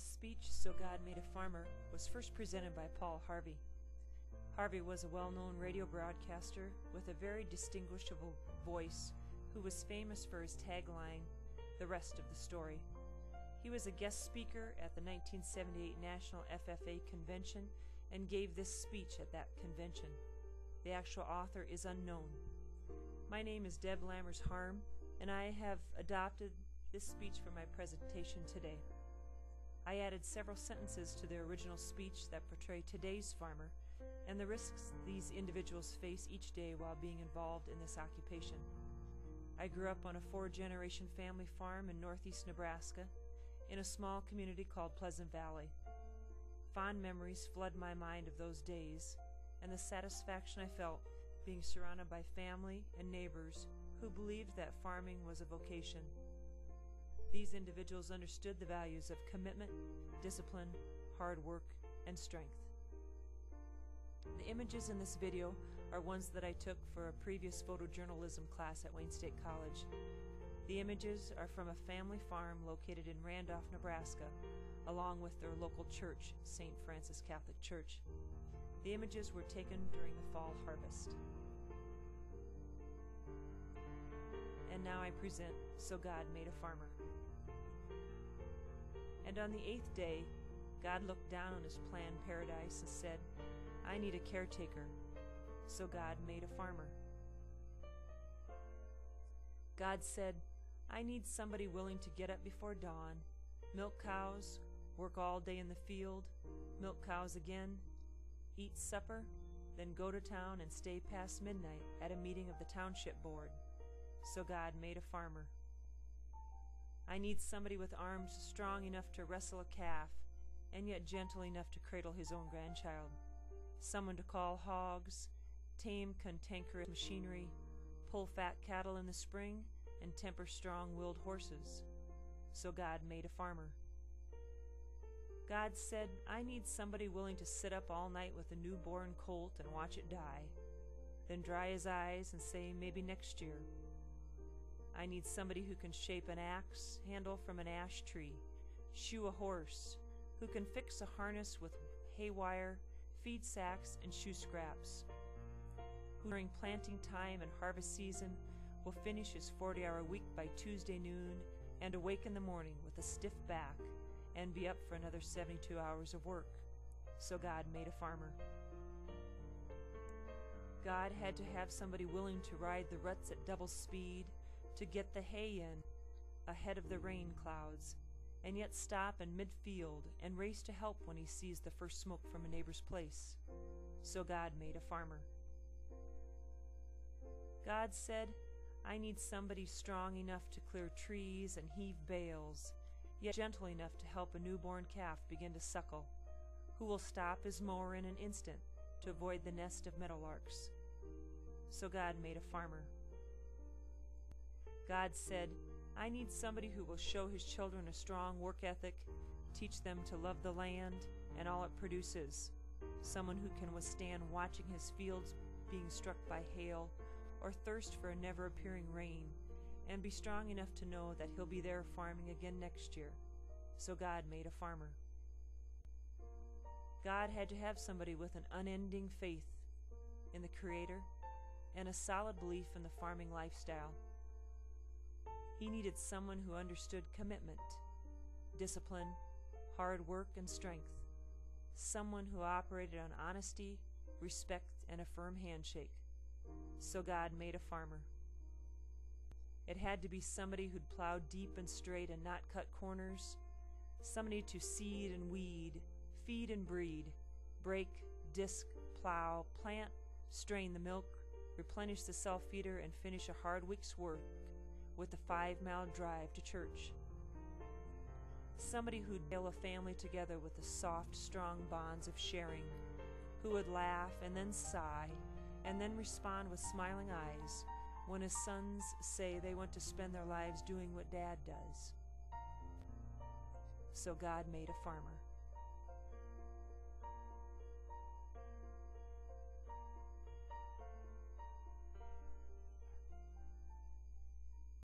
speech, So God Made a Farmer, was first presented by Paul Harvey. Harvey was a well-known radio broadcaster with a very distinguishable voice who was famous for his tagline, "The rest of the story." He was a guest speaker at the 1978 National FFA Convention and gave this speech at that convention. The actual author is unknown. My name is Deb Lammers Harm, and I have adopted this speech for my presentation today. I added several sentences to the original speech that portray today's farmer and the risks these individuals face each day while being involved in this occupation. I grew up on a 4-generation family farm in northeast Nebraska in a small community called Pleasant Valley. Fond memories flood my mind of those days and the satisfaction I felt being surrounded by family and neighbors who believed that farming was a vocation. These individuals understood the values of commitment, discipline, hard work, and strength. The images in this video are ones that I took for a previous photojournalism class at Wayne State College. The images are from a family farm located in Randolph, Nebraska, along with their local church, St. Francis Catholic Church. The images were taken during the fall harvest. And now I present So God Made a Farmer. And on the 8th day, God looked down on his planned paradise and said, "I need a caretaker." So God made a farmer. God said, "I need somebody willing to get up before dawn, milk cows, work all day in the field, milk cows again, eat supper, then go to town and stay past midnight at a meeting of the township board." So God made a farmer. I need somebody with arms strong enough to wrestle a calf and yet gentle enough to cradle his own grandchild. Someone to call hogs, tame cantankerous machinery, pull fat cattle in the spring, and temper strong-willed horses. So God made a farmer. God said, "I need somebody willing to sit up all night with a newborn colt and watch it die, then dry his eyes and say, 'Maybe next year.' I need somebody who can shape an axe handle from an ash tree, shoe a horse, who can fix a harness with hay wire, feed sacks, and shoe scraps, who during planting time and harvest season will finish his 40-hour week by Tuesday noon and awake in the morning with a stiff back and be up for another 72 hours of work." So God made a farmer. God had to have somebody willing to ride the ruts at double speed, to get the hay in ahead of the rain clouds, and yet stop in mid-field and race to help when he sees the first smoke from a neighbor's place. So God made a farmer. God said, "I need somebody strong enough to clear trees and heave bales, yet gentle enough to help a newborn calf begin to suckle, who will stop his mower in an instant to avoid the nest of meadowlarks." So God made a farmer. God said, "I need somebody who will show his children a strong work ethic, teach them to love the land and all it produces, someone who can withstand watching his fields being struck by hail or thirst for a never-appearing rain, and be strong enough to know that he'll be there farming again next year." So God made a farmer. God had to have somebody with an unending faith in the Creator and a solid belief in the farming lifestyle. He needed someone who understood commitment, discipline, hard work, and strength, someone who operated on honesty, respect, and a firm handshake. So God made a farmer. It had to be somebody who'd plow deep and straight and not cut corners, somebody to seed and weed, feed and breed, break, disc, plow, plant, strain the milk, replenish the self-feeder, and finish a hard week's work with the 5-mile drive to church. Somebody who'd nail a family together with the soft, strong bonds of sharing, who would laugh and then sigh and then respond with smiling eyes when his sons say they want to spend their lives doing what Dad does. So God made a farmer.